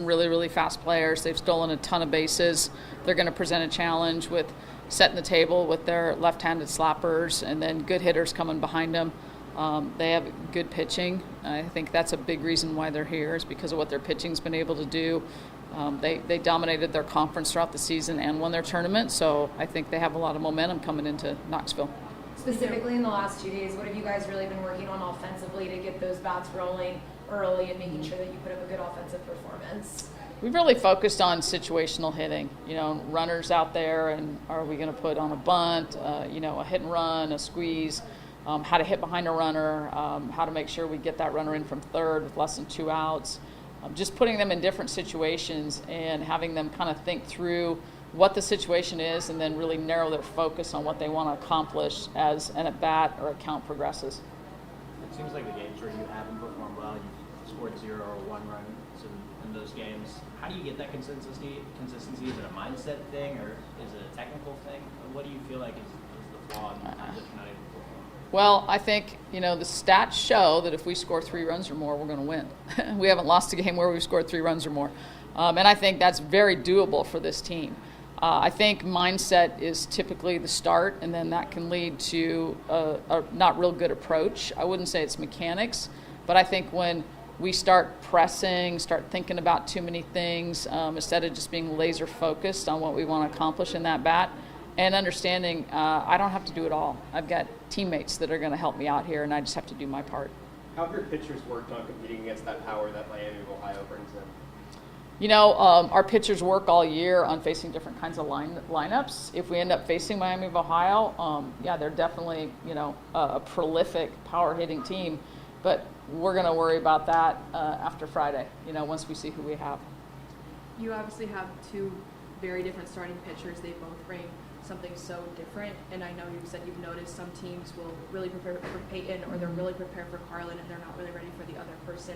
Really, really fast players. They've stolen a ton of bases. They're going to present a challenge with setting the table with their left-handed slappers and then good hitters coming behind them. They have good pitching. I think that's a big reason why they're here is because of what their pitching's been able to do. They dominated their conference throughout the season and won their tournament, so I think they have a lot of momentum coming into Knoxville. Specifically in the last 2 days, what have you guys really been working on offensively to get those bats rolling early and making sure that you put up a good offensive performance? We've really focused on situational hitting, runners out there, and are we going to put on a bunt, a hit and run, a squeeze, how to hit behind a runner, how to make sure we get that runner in from third with less than 2 outs. Just putting them in different situations and having them kind of think through what the situation is and then really narrow their focus on what they want to accomplish as an at-bat or a count progresses. It seems like the games where you haven't performed well, you've scored 0 or 1 run in those games. How do you get that consistency? Is it a mindset thing or is it a technical thing? What do you feel like is the flaw in the times that you're not able to perform? Well, I think, the stats show that if we score 3 runs or more, we're going to win. We haven't lost a game where we've scored 3 runs or more. And I think that's very doable for this team. I think mindset is typically the start, and then that can lead to a not real good approach. I wouldn't say it's mechanics, but I think when we start pressing, start thinking about too many things, instead of just being laser focused on what we want to accomplish in that bat, and understanding I don't have to do it all. I've got teammates that are going to help me out here, and I just have to do my part. How have your pitchers worked on competing against that power that Miami of Ohio brings in? Our pitchers work all year on facing different kinds of lineups. If we end up facing Miami of Ohio, they're definitely, a prolific power hitting team. But we're going to worry about that after Friday, once we see who we have. You obviously have 2 very different starting pitchers. They both bring something so different. And I know you said you've noticed some teams will really prepare for Peyton or they're really prepared for Carlin and they're not really ready for the other person.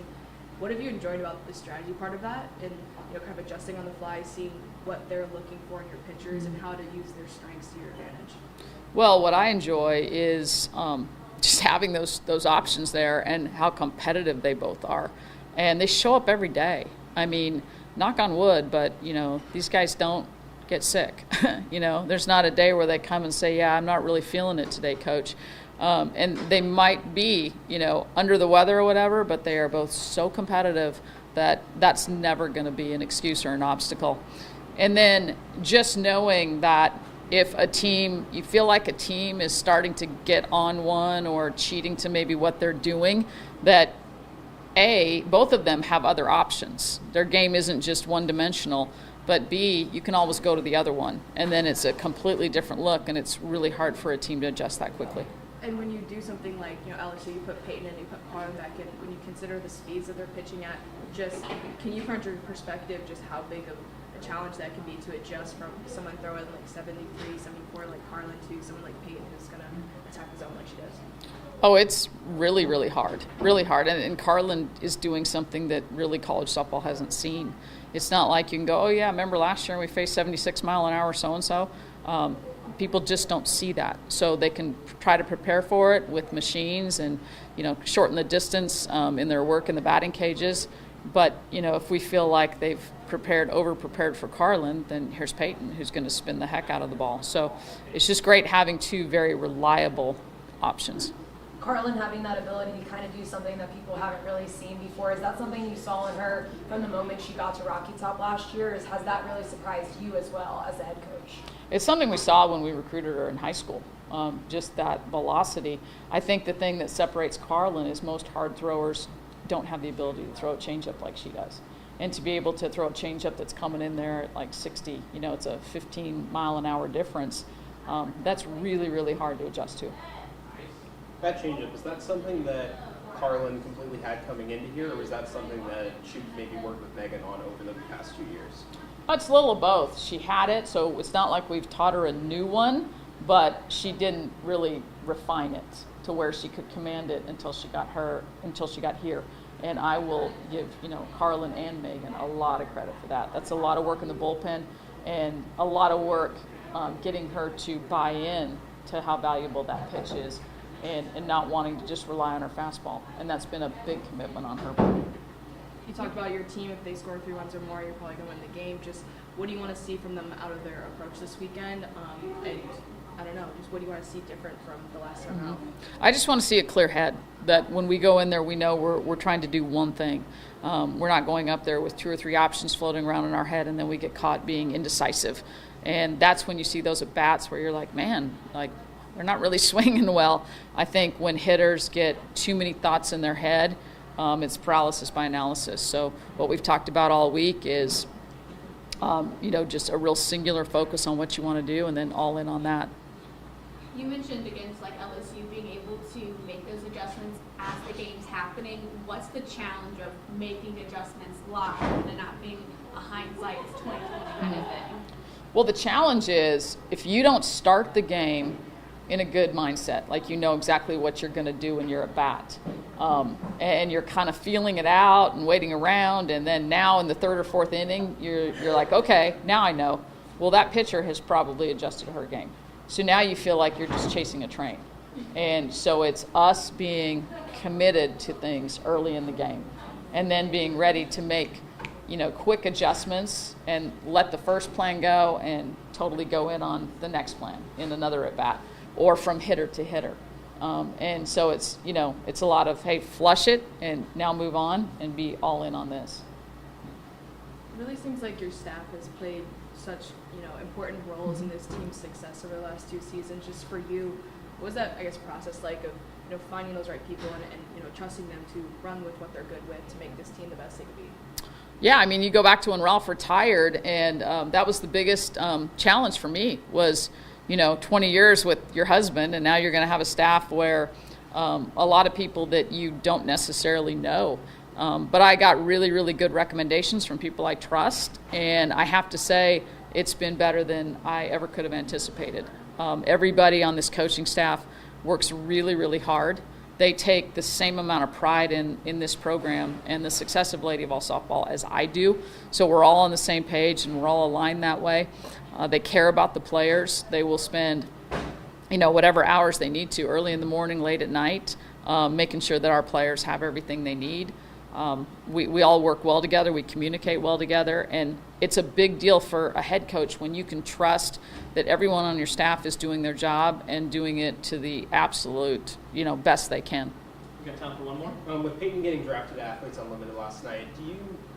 What have you enjoyed about the strategy part of that and kind of adjusting on the fly, seeing what they're looking for in your pitchers and how to use their strengths to your advantage? Well, what I enjoy is just having those options there and how competitive they both are. And they show up every day. I mean, knock on wood, but, these guys don't get sick. There's not a day where they come and say, yeah, I'm not really feeling it today, coach. And they might be, under the weather or whatever, but they are both so competitive that that's never going to be an excuse or an obstacle. And then just knowing that if you feel like a team is starting to get on one or cheating to maybe what they're doing, that both of them have other options. Their game isn't just one-dimensional, but B, you can always go to the other one. And then it's a completely different look, and it's really hard for a team to adjust that quickly. And when you do something like, LSU, you put Peyton in, you put Carlin back in, when you consider the speeds that they're pitching at, can you put into perspective just how big of a challenge that can be to adjust from someone throwing like 73, 74 like Carlin to someone like Peyton who's going to attack the zone like she does? Oh, it's really, really hard. Really hard. And Carlin is doing something that really college softball hasn't seen. It's not like you can go, oh, yeah, remember last year we faced 76-mile-an-hour so-and-so. People just don't see that. So they can try to prepare for it with machines and, shorten the distance in their work in the batting cages. But, if we feel like they've over-prepared for Carlin, then here's Peyton, who's going to spin the heck out of the ball. So it's just great having 2 very reliable options. Carlin having that ability to kind of do something that people haven't really seen before, is that something you saw in her from the moment she got to Rocky Top last year? Has that really surprised you as well as the head coach? It's something we saw when we recruited her in high school, just that velocity. I think the thing that separates Carlin is most hard throwers don't have the ability to throw a changeup like she does. And to be able to throw a changeup that's coming in there at like 60, it's a 15-mile-an-hour difference. That's really, really hard to adjust to. That changeup, is that something that Carlin completely had coming into here, or was that something that she maybe worked with Megan on over the past 2 years? It's a little of both. She had it, so it's not like we've taught her a new one, but she didn't really refine it to where she could command it until she got here. And I will give, Carlin and Megan a lot of credit for that. That's a lot of work in the bullpen and a lot of work getting her to buy in to how valuable that pitch is. And not wanting to just rely on her fastball. And that's been a big commitment on her part. You talked about your team. If they score 3 runs or more, you're probably going to win the game. Just what do you want to see from them out of their approach this weekend? And I don't know, just what do you want to see different from the last time out? I just want to see a clear head, that when we go in there, we know we're trying to do one thing. We're not going up there with 2 or 3 options floating around in our head, and then we get caught being indecisive. And that's when you see those at-bats where you're like, man, like, they're not really swinging well. I think when hitters get too many thoughts in their head, it's paralysis by analysis. So what we've talked about all week is, just a real singular focus on what you want to do and then all in on that. You mentioned against like LSU being able to make those adjustments as the game's happening. What's the challenge of making adjustments live and not being a hindsight 2020 kind of thing? Well, the challenge is if you don't start the game in a good mindset, like you know exactly what you're going to do when you're at bat, and you're kind of feeling it out and waiting around, and then now in the 3rd or 4th inning, you're like, okay, now I know. Well, that pitcher has probably adjusted her game. So now you feel like you're just chasing a train. And so it's us being committed to things early in the game and then being ready to make, quick adjustments and let the first plan go and totally go in on the next plan in another at-bat or from hitter to hitter. And so it's, it's a lot of, hey, flush it and now move on and be all in on this. It really seems like your staff has played such, important roles in this team's success over the last 2 seasons. Just for you, what was that, process like of, finding those right people and trusting them to run with what they're good with to make this team the best they could be? Yeah, I mean, you go back to when Ralph retired, and that was the biggest challenge for me was, 20 years with your husband, and now you're going to have a staff where a lot of people that you don't necessarily know. But I got really, really good recommendations from people I trust, and I have to say it's been better than I ever could have anticipated. Everybody on this coaching staff works really, really hard. They take the same amount of pride in this program and the success of Lady Vols softball as I do. So we're all on the same page and we're all aligned that way. They care about the players. They will spend, whatever hours they need to, early in the morning, late at night, making sure that our players have everything they need. We all work well together. We communicate well together. And it's a big deal for a head coach when you can trust that everyone on your staff is doing their job and doing it to the absolute, best they can. We got time for one more. With Peyton getting drafted to Athletes Unlimited last night,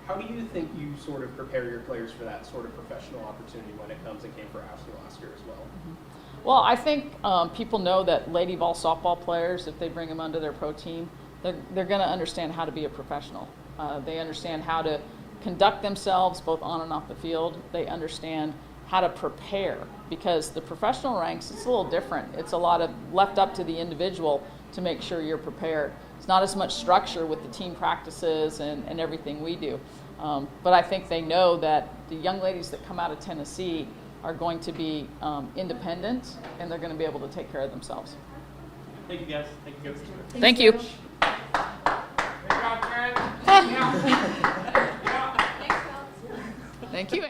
how do you think you sort of prepare your players for that sort of professional opportunity when it comes? It came for Ashley last year as well. Well, I think people know that Lady Vols softball players, if they bring them onto their pro team, they're going to understand how to be a professional. They understand how to conduct themselves both on and off the field. They understand how to prepare, because the professional ranks, it's a little different. It's a lot of left up to the individual to make sure you're prepared. It's not as much structure with the team practices and everything we do. But I think they know that the young ladies that come out of Tennessee are going to be independent, and they're going to be able to take care of themselves. Thank you, guys. Thank you, Coach. Thank you. Thanks, Phil. Thank you.